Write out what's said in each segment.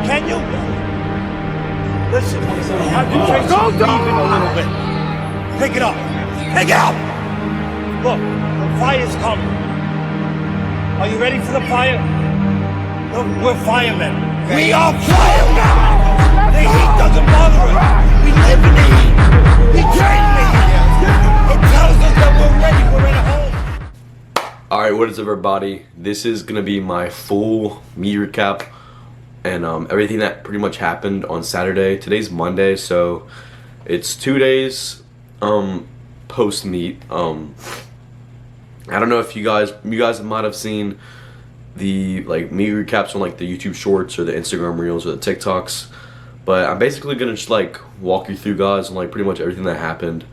Can you? Listen, have to trace even a little bit. Pick it up. Pick it up! Look, the fire's coming. Are you ready for the fire? Look, we're firemen. We are firemen! The heat doesn't bother us. We live in the heat. We train in the heat. It tells us that we're ready. We're in a hole. Alright, what is up everybody? This is going to be my full meet recap and everything that pretty much happened on Saturday. Today's Monday, so it's 2 days post meet. I don't know if you guys might have seen the meet recaps on the YouTube shorts or the Instagram reels or the TikToks, but I'm basically gonna just walk you through, guys, on pretty much everything that happened.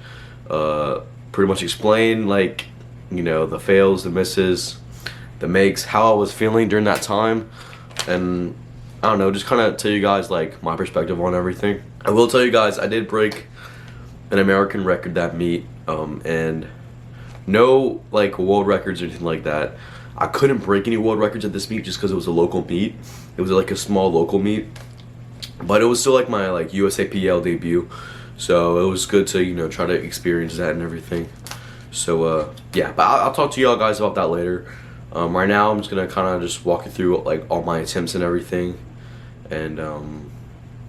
Pretty much explain the fails, the misses, the makes, how I was feeling during that time, and I don't know, just kind of tell you guys my perspective on everything. I will tell you guys I did break an American record that meet, and no world records or anything like that. I couldn't break any world records at this meet just because it was a local meet. It was a small local meet, but it was still my USAPL debut, so it was good to try to experience that and everything. So yeah, but I'll talk to y'all guys about that later. Right now I'm just gonna kind of just walk you through all my attempts and everything, and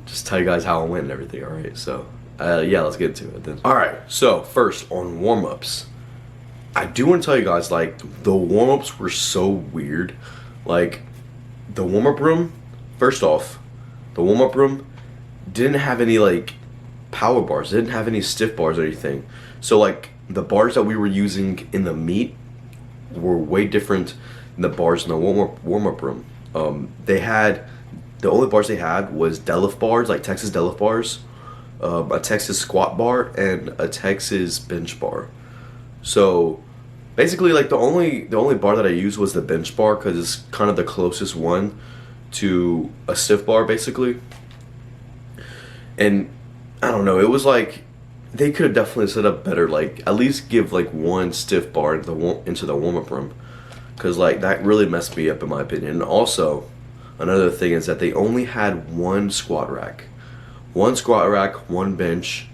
just tell you guys how I went and everything. All right, so yeah, let's get into it then. All right, so first on warm-ups, I do want to tell you guys the warm-ups were so weird. The warm-up room, first off, the warm-up room didn't have any power bars, didn't have any stiff bars or anything. So the bars that we were using in the meet were way different than the bars in the warm-up room. The only bars they had was deadlift bars, Texas deadlift bars, a Texas squat bar, and a Texas bench bar. So basically the only bar that I used was the bench bar because it's kind of the closest one to a stiff bar basically. And I don't know, it was they could have definitely set up better, at least give one stiff bar into the warm-up room, because that really messed me up in my opinion. And also another thing is that they only had one squat rack, one bench,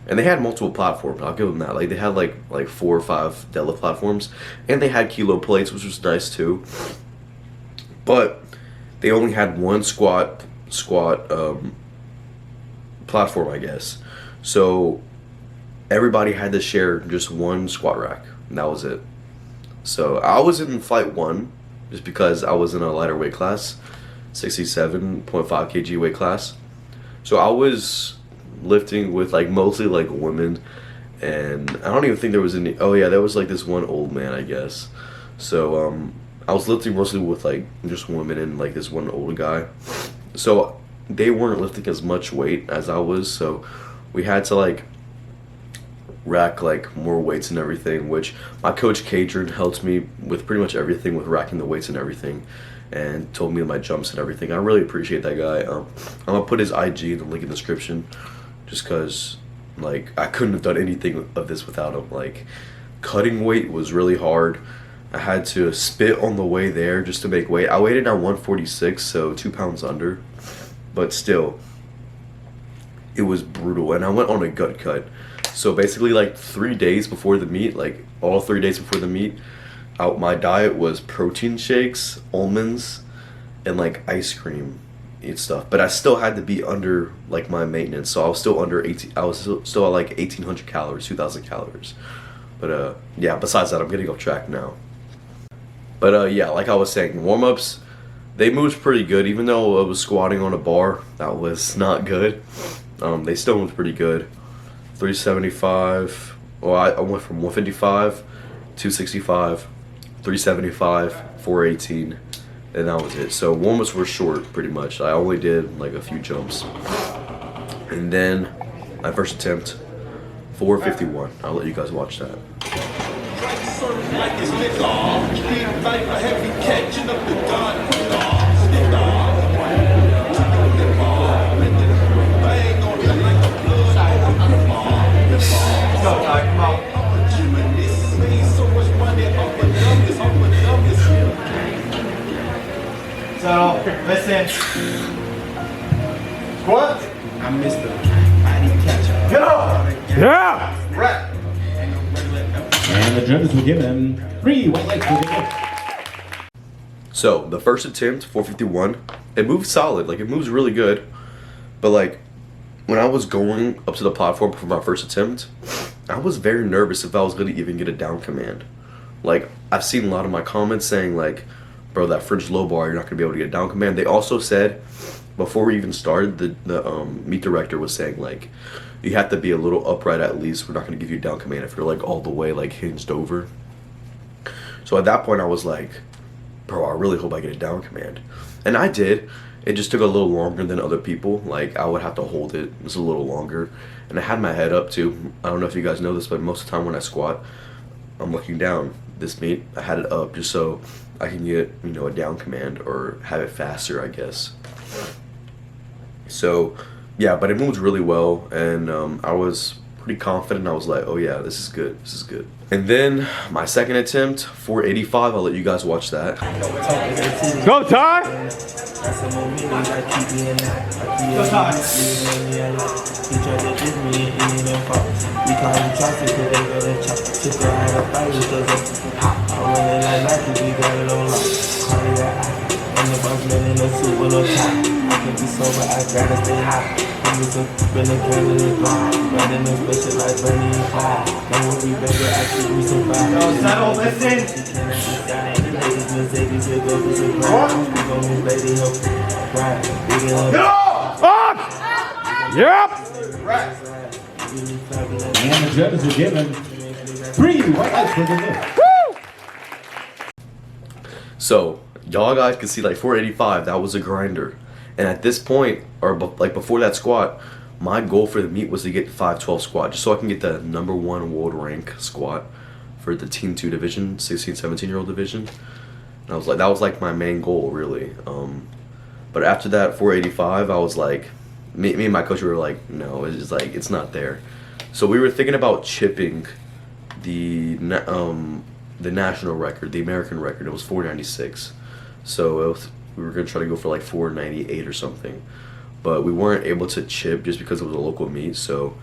and they had multiple platforms. I'll give them that. They had 4 or 5 deadlift platforms, and they had kilo plates, which was nice too. But they only had one squat platform, I guess. So everybody had to share just one squat rack, and that was it. So I was in flight 1 just because I was in a lighter weight class, 67.5 kg weight class. So I was lifting with mostly women, and I don't even think there was any. Oh yeah, there was this one old man, I guess. So I was lifting mostly with just women and this one old guy. So they weren't lifting as much weight as I was, so we had to rack more weights and everything, which my coach Kadron helped me with pretty much everything with racking the weights and everything, and told me my jumps and everything. I really appreciate that guy. I'm gonna put his IG in the link in the description, just because I couldn't have done anything of this without him. Cutting weight was really hard. I had to spit on the way there just to make weight. I weighed in at 146, so 2 pounds under, but still it was brutal. And I went on a gut cut, so basically 3 days before the meet, all 3 days before the meet, my diet was protein shakes, almonds, and ice cream and stuff. But I still had to be under my maintenance, so I was still under 18. I was still at 1,800 calories, 2,000 calories. But yeah, besides that, I'm getting off track now. But yeah, like I was saying, warm-ups, they moved pretty good. Even though I was squatting on a bar, that was not good. They still moved pretty good. 375. Well, I went from 155, 265, 375, 418, and that was it. So warm-ups were short, pretty much. I only did a few jumps. And then my first attempt, 451. I'll let you guys watch that. So, listen. What? I missed the body catcher. Get up! Yeah! Right. And the judges will give him 3 white lights for the lift. So the first attempt, 451, it moved solid. Like, it moves really good. But like, when I was going up to the platform for my first attempt, I was very nervous if I was gonna even get a down command. Like, I've seen a lot of my comments saying like, bro, that French low bar, you're not gonna be able to get a down command. They also said, before we even started, the meet director was saying like, you have to be a little upright at least. We're not gonna give you a down command if you're like all the way like hinged over. So at that point I was like, bro, I really hope I get a down command. And I did. It just took a little longer than other people. Like, I would have to hold it just a little longer. And I had my head up too. I don't know if you guys know this, but most of the time when I squat, I'm looking down. This meet, I had it up just so I can get, you know, a down command or have it faster, I guess. So, yeah, but it moved really well, and I was pretty confident. I was like, oh yeah, this is good, this is good. And then my second attempt, 485, I'll let you guys watch that. Go, Ty! Settle, listen. Get off! Up! Yep! Right. And the judges will give him 3 white lights for the lift. So, y'all guys can see like 485, that was a grinder. And at this point, or like before that squat, my goal for the meet was to get 512 squat, just so I can get the #1 world rank squat for the Team 2 division, 16, 17-year-old division. And I was like, that was like my main goal, really. But after that 485, I was like, me and my coach were like, no, it's just like, it's not there. So we were thinking about chipping the national record, the American record. It was 496. So we were gonna try to go for like 498 or something, but we weren't able to chip just because it was a local meet. So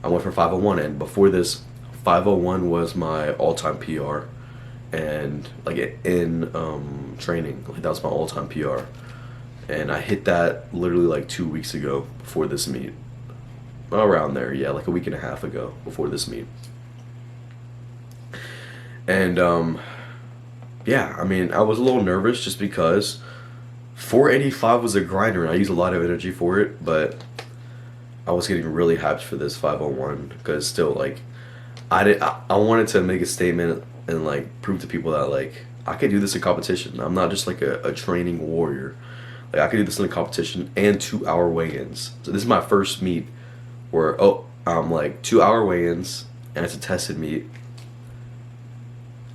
I went for 501, and before this, 501 was my all-time PR, and like in training, like that was my all-time PR, and I hit that literally like 2 weeks ago before this meet, around there, yeah, like a week and a half ago before this meet. And yeah, I mean, I was a little nervous just because 485 was a grinder and I used a lot of energy for it, but I was getting really hyped for this 501 because still, like, I wanted to make a statement and like prove to people that like I could do this in competition. I'm not just like a training warrior. Like, I could do this in a competition and 2-hour weigh-ins. So this is my first meet where I'm like 2-hour weigh-ins and it's a tested meet.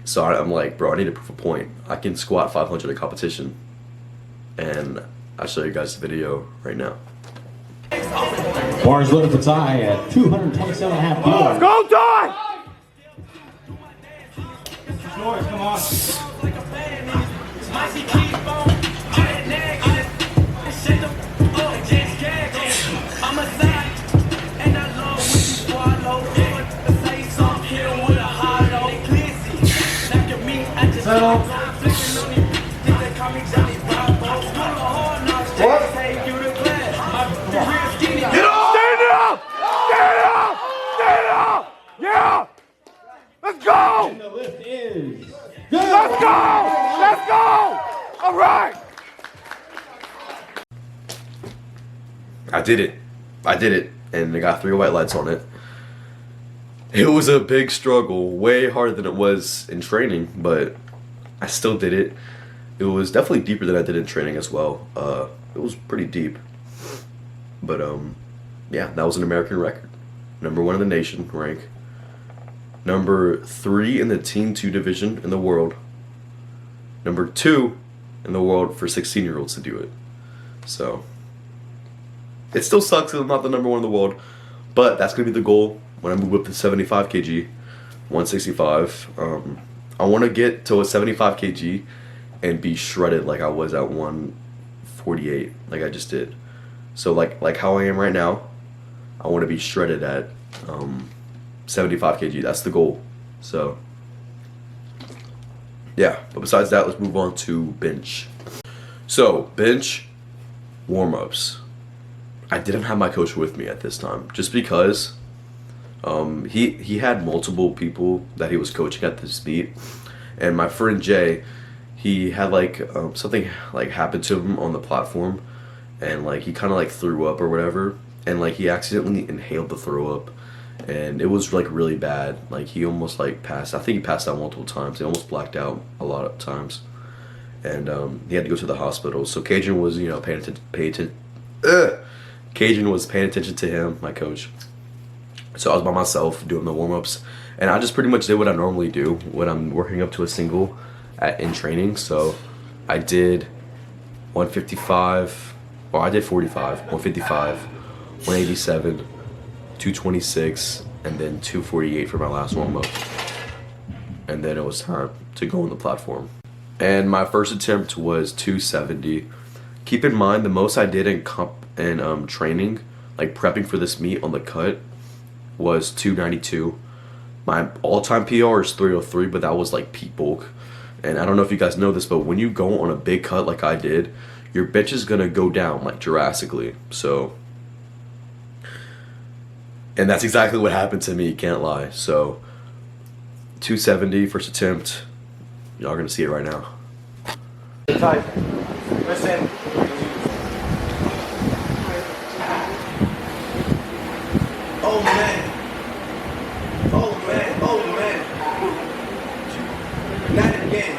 So I'm like, bro, I need to prove a point. I can squat 500 in competition. And I'll show you guys the video right now. Bars loaded for Ty at 227.5 kilos. Go, Ty! Yours, come on. Settle. What? Get off! Stand up! Stand up! Stand up! Yeah! Let's go! And the lift is good. Let's go! Let's go! All right! I did it. I did it. And I got 3 white lights on it. It was a big struggle, way harder than it was in training, but I still did it. It was definitely deeper than I did in training as well. It was pretty deep. But yeah, that was an American record. #1 in the nation rank. #3 in the Team 2 division in the world. #2 in the world for 16-year-olds to do it. So it still sucks that I'm not the #1 in the world, but that's gonna be the goal when I move up to 75 kg, 165. I want to get to a 75 kg and be shredded like I was at 148, like I just did. So like how I am right now, I want to be shredded at 75 kg. That's the goal. So yeah, but besides that, let's move on to bench. So bench warm-ups. I didn't have my coach with me at this time just because he had multiple people that he was coaching at this meet, and my friend Jay, he had like something like happened to him on the platform, and like he kind of like threw up or whatever, and like he accidentally inhaled the throw up, and it was like really bad. Like he almost like passed. I think he passed out multiple times. He almost blacked out a lot of times, and he had to go to the hospital. So Cajun was paying attention. Cajun was paying attention to him, my coach. So I was by myself doing the warm-ups, and I just pretty much did what I normally do when I'm working up to a single in training. So I did 155, well I did 45, 155, 187, 226, and then 248 for my last warm-up. And then it was time to go on the platform. And my first attempt was 270. Keep in mind, the most I did in training, like prepping for this meet on the cut, was 292. My all-time PR is 303, but that was like peak bulk. And I don't know if you guys know this, but when you go on a big cut like I did, your bench is gonna go down like drastically. So, and that's exactly what happened to me, can't lie. So 270 first attempt. Y'all gonna see it right now. Tight. Listen. Oh man. Oh man. Oh man. Not again.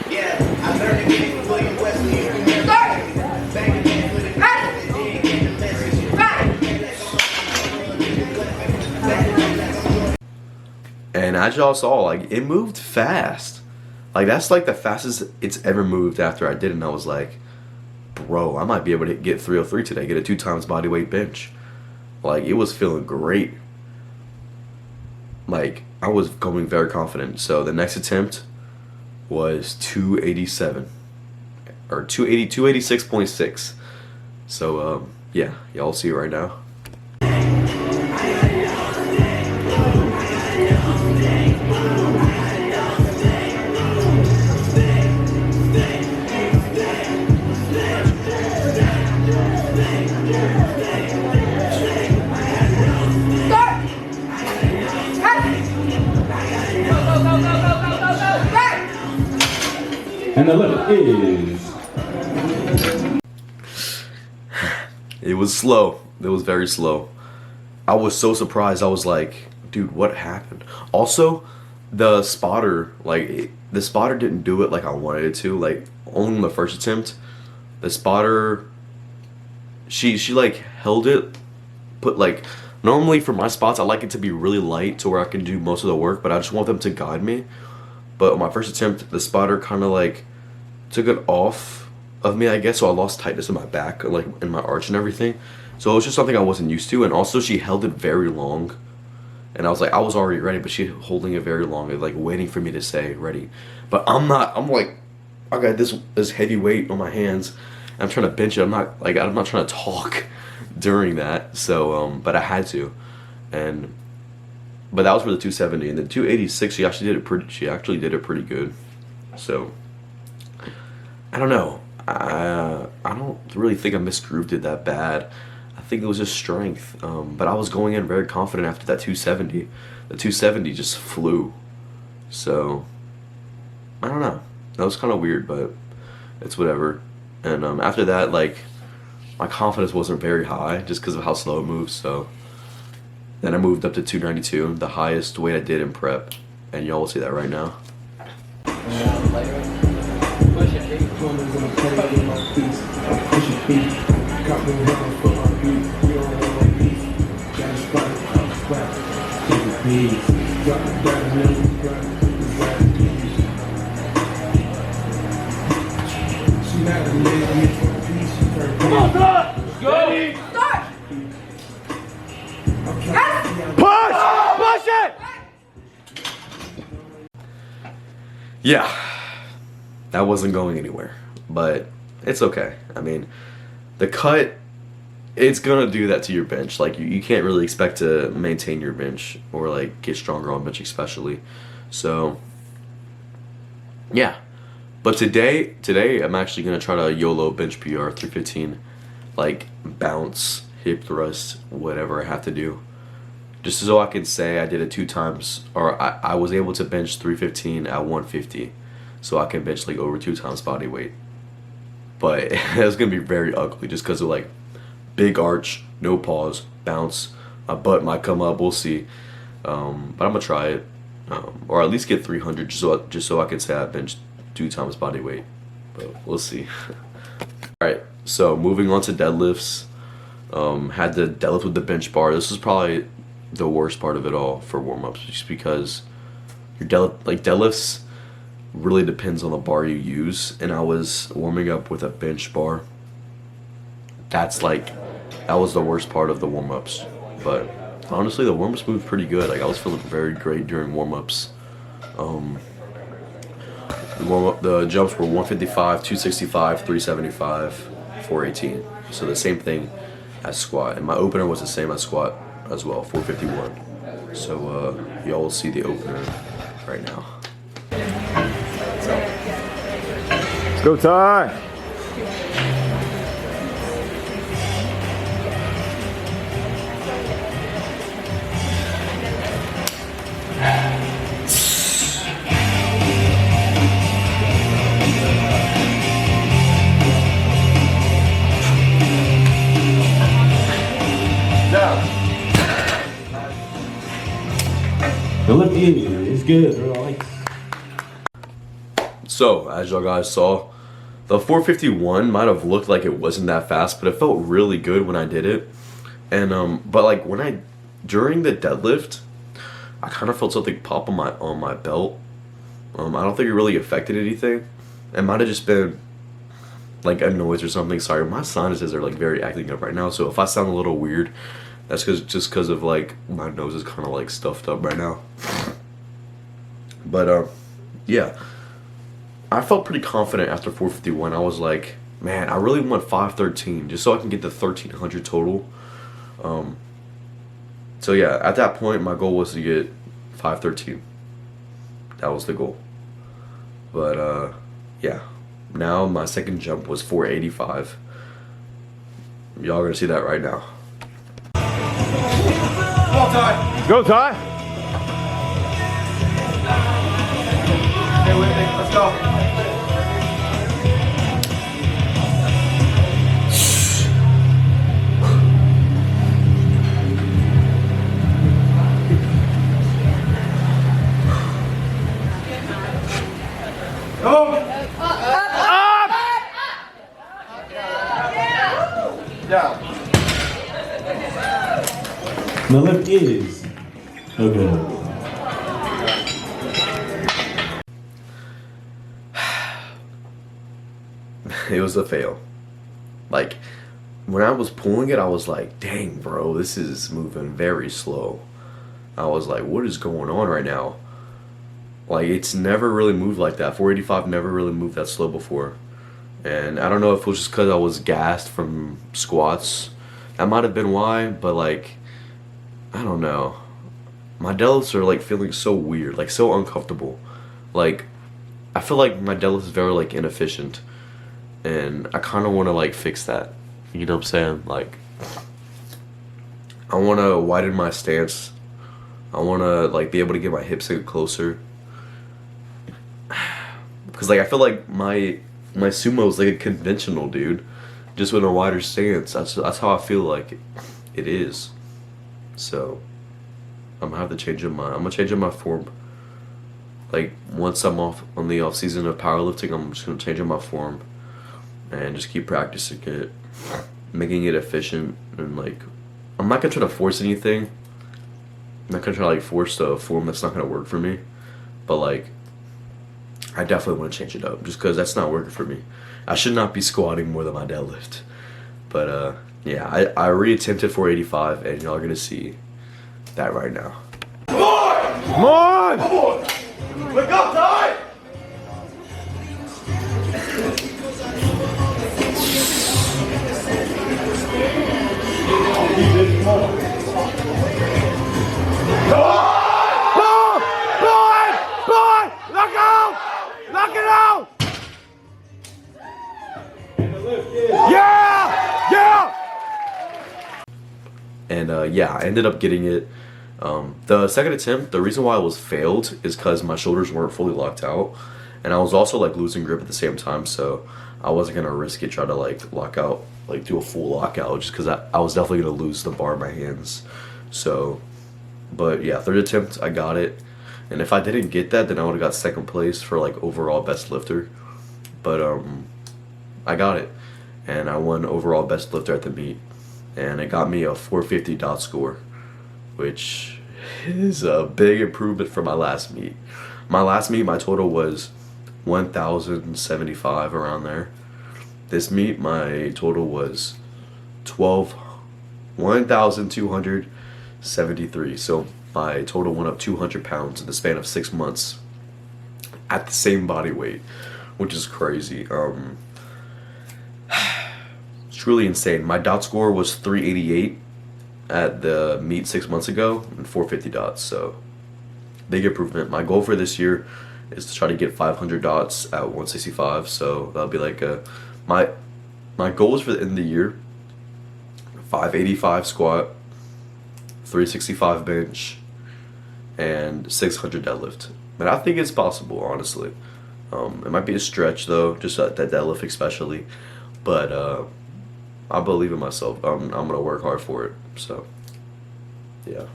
Yeah, I learned again from William Wesley. Back again with it. And as y'all saw, like it moved fast. Like that's like the fastest it's ever moved after I did it, and I was like, bro, I might be able to get 303 today, get a 2 times body weight bench. Like it was feeling great. Like I was going very confident. So the next attempt was 287 or 286.6. So yeah, y'all see it right now. And the limit is... It was slow. It was very slow. I was so surprised. I was like, dude, what happened? Also, the spotter, the spotter didn't do it like I wanted it to. Like, only in the first attempt, the spotter, she like held it, put like, normally for my spots, I like it to be really light to where I can do most of the work, but I just want them to guide me. But on my first attempt, the spotter kind of like took it off of me, I guess, so I lost tightness in my back, like in my arch and everything. So it was just something I wasn't used to, and also she held it very long. And I was like, I was already ready, but she holding it very long, like waiting for me to say ready. But I'm not, I'm like, I got this heavy weight on my hands, and I'm trying to bench it. I'm not trying to talk during that. So, but I had to. But that was for the 270, and the 286, she actually did it pretty good. So, I don't know. I don't really think I misgrooved it that bad. I think it was just strength. But I was going in very confident after that 270. The 270 just flew. So, I don't know. That was kind of weird, but it's whatever. And after that, like, my confidence wasn't very high just because of how slow it moves. So, then I moved up to 292, the highest weight I did in prep. And y'all will see that right now. Come on, start! Go! Start! Push! Push it! Yeah, that wasn't going anywhere. But it's okay. I mean, the cut, it's gonna do that to your bench. Like you can't really expect to maintain your bench or like get stronger on bench especially. So yeah. But today I'm actually gonna try to YOLO bench PR 315, like bounce, hip thrust, whatever I have to do, just so I can say I did it 2 times, or I was able to bench 315 at 150, so I can bench like over 2 times body weight. But it's gonna be very ugly just because of like big arch, no pause, bounce. My butt might come up. We'll see. But I'm gonna try it, or at least get 300 just so I can say I benched 2 times body weight. But we'll see. All right. So moving on to deadlifts. Had the deadlift with the bench bar. This was probably the worst part of it all for warm-ups, just because your deadlifts really depends on the bar you use, and I was warming up with a bench bar. That was the worst part of the warm-ups. But honestly, the warm-ups moved pretty good. Like I was feeling very great during warm-ups. The jumps were 155, 265, 375, 418. So the same thing as squat, and my opener was the same as squat as well, 451. So y'all will see the opener right now. Let's go, Ty. The lift is good. Relax. So as y'all guys saw, the 451 might have looked like it wasn't that fast, but it felt really good when I did it. And but like during the deadlift, I kind of felt something pop on my belt. I don't think it really affected anything. It might have just been like a noise or something. Sorry, my sinuses are like very acting up right now, so if I sound a little weird, that's just because of like my nose is kind of like stuffed up right now. But yeah, I felt pretty confident after 451. I was like, man, I really want 513 just so I can get the 1300 total. So yeah, at that point my goal was to get 513. That was the goal. But yeah, now my second jump was 485. Y'all gonna see that right now. Come on, Ty. Go, Ty. Stay with me. Let's go. Go. Up. Down. The lift is okay. It was a fail. Like when I was pulling it, I was like, dang bro, this is moving very slow. I was like, what is going on right now? Like it's never really moved like that. 485 never really moved that slow before. And I don't know if it was just because I was gassed from squats. That might have been why, but like, I don't know. My deadlifts are like feeling so weird, like so uncomfortable. Like, I feel like my deadlift is very like inefficient. And I kind of want to like fix that. You know what I'm saying? Like, I want to widen my stance. I want to like be able to get my hips in closer. Because like I feel like my sumo is like a conventional dude, just with a wider stance. That's how I feel like it is. So I'm gonna have to change up I'm gonna change up my form. Like once I'm off on the off season of powerlifting, I'm just gonna change up my form and just keep practicing it, making it efficient. And like, I'm not gonna try to force anything. I'm not gonna try to like force a form that's not gonna work for me. But like, I definitely want to change it up just because that's not working for me. I should not be squatting more than my deadlift. But yeah, I reattempted 485 and y'all are gonna see that right now. Come on! Come on. Come on! Wake up, Ty! Yeah! Yeah! And yeah, I ended up getting it. The second attempt, the reason why I was failed is because my shoulders weren't fully locked out, and I was also like losing grip at the same time, so I wasn't gonna risk it, try to like lock out, like do a full lockout, just because I was definitely gonna lose the bar in my hands. So, but yeah, third attempt, I got it, and if I didn't get that, then I would have got second place for like overall best lifter. But I got it, and I won overall best lifter at the meet, and it got me a 450 dot score, which is a big improvement from my last meet. My last meet, my total was 1,075 around there. This meet, my total was 1,273. So my total went up 200 pounds in the span of 6 months at the same body weight, which is crazy. It's truly insane. My dot score was 388 at the meet 6 months ago and 450 dots, so big improvement. My goal for this year is to try to get 500 dots at 165, so that'll be like my goal is for the end of the year: 585 squat, 365 bench, and 600 deadlift. And I think it's possible, honestly. It might be a stretch though, just that deadlift especially, but I believe in myself. I'm gonna work hard for it. So yeah.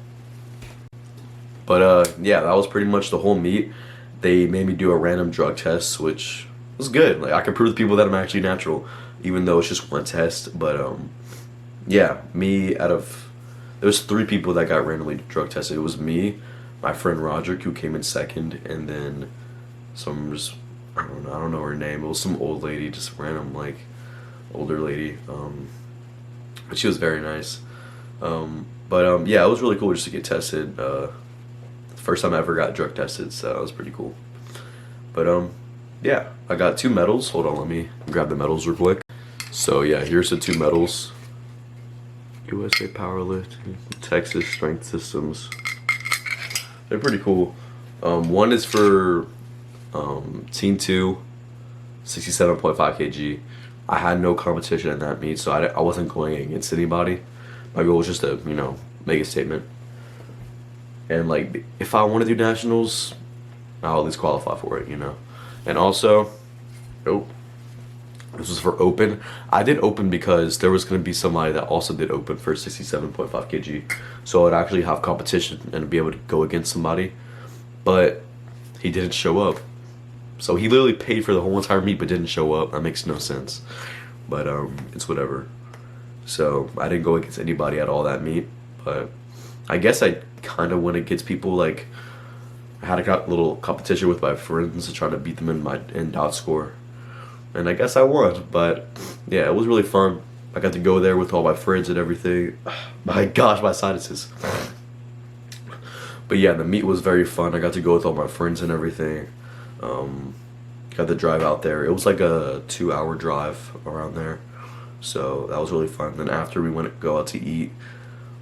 But yeah, that was pretty much the whole meet. They made me do a random drug test, which was good. Like, I could prove to people that I'm actually natural, even though it's just one test. But yeah, there was 3 people that got randomly drug tested. It was me, my friend Roger, who came in second, and then I don't know her name. It was some old lady, just random, like, older lady. But she was very nice. But yeah, it was really cool just to get tested. First time I ever got drug tested, so that was pretty cool. But yeah, I got 2 medals. Hold on, let me grab the medals real quick. So yeah, here's the 2 medals. USA Powerlifting, Texas Strength Systems. They're pretty cool. One is for Team 2, 67.5 kg. I had no competition in that meet, so I wasn't going against anybody. My goal was just to, you know, make a statement. And like, if I want to do nationals, I'll at least qualify for it, you know. And also, this was for open. I did open because there was going to be somebody that also did open for 67.5 kg. So I'd actually have competition and be able to go against somebody. But he didn't show up. So he literally paid for the whole entire meet but didn't show up. That makes no sense. But it's whatever. So I didn't go against anybody at all that meet. But I guess I kind of went against people. Like, I had a little competition with my friends to try to beat them in dot score. And I guess I won. But yeah, it was really fun. I got to go there with all my friends and everything. My gosh, my sinuses. But yeah, the meet was very fun. I got to go with all my friends and everything. Got to drive out there. It was like a 2-hour drive around there. So that was really fun. Then after we went to go out to eat.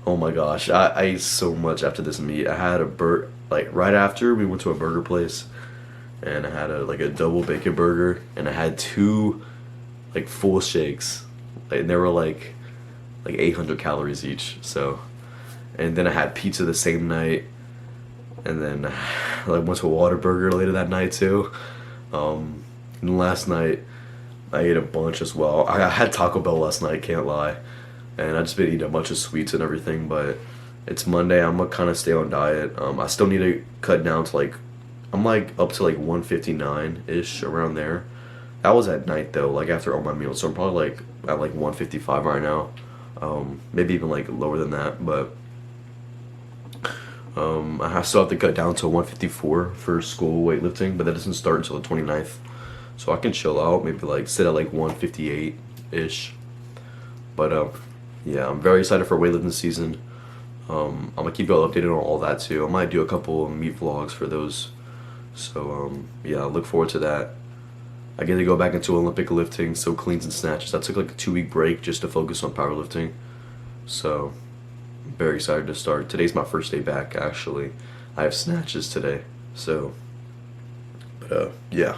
Oh my gosh, I ate so much after this meet. I had right after we went to a burger place, and I had a double bacon burger, and I had 2 like full shakes, and they were like 800 calories each. So, and then I had pizza the same night, and then I went to a Whataburger later that night too. And last night I ate a bunch as well. I had Taco Bell last night, can't lie. And I just been eating a bunch of sweets and everything, but it's Monday. I'm gonna kind of stay on diet. I still need to cut down to I'm up to 159-ish around there. That was at night though, after all my meals. So I'm probably at 155 right now. Maybe even lower than that, but I still have to cut down to 154 for school weightlifting, but that doesn't start until the 29th. So I can chill out, maybe sit at 158-ish. But yeah, I'm very excited for weightlifting season. I'm gonna keep you all updated on all that too. I might do a couple of meet vlogs for those. So yeah, I look forward to that. I get to go back into Olympic lifting, so cleans and snatches. I took a 2-week break just to focus on powerlifting. So I'm very excited to start. Today's my first day back actually. I have snatches today. So but yeah.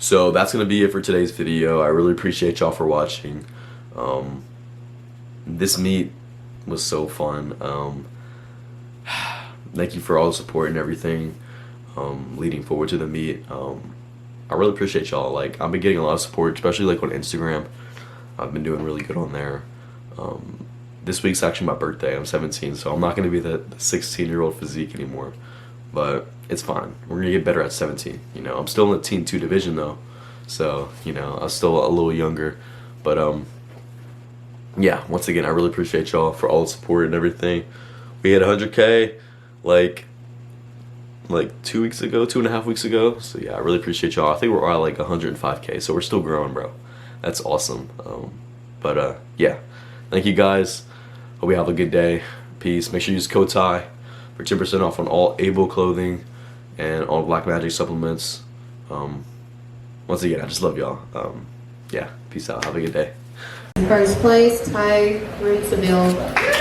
So that's gonna be it for today's video. I really appreciate y'all for watching. This meet was so fun. Thank you for all the support and everything leading forward to the meet. I really appreciate y'all. Like, I've been getting a lot of support, especially like on Instagram. I've been doing really good on there. This week's actually my birthday. I'm 17, so I'm not going to be the 16-year-old physique anymore. But it's fine. We're going to get better at 17. You know, I'm still in the Teen 2 division though. So, you know, I'm still a little younger. But yeah, once again, I really appreciate y'all for all the support and everything. We had 100K like 2 weeks ago, 2.5 weeks ago. So yeah, I really appreciate y'all. I think we're at like 105K, so we're still growing, bro. That's awesome. Yeah, thank you guys. Hope you have a good day. Peace. Make sure you use code TY for 10% off on all Able clothing and all Black Magic supplements. Once again, I just love y'all. Yeah, peace out. Have a good day. First place, TYROUNSAVILLE.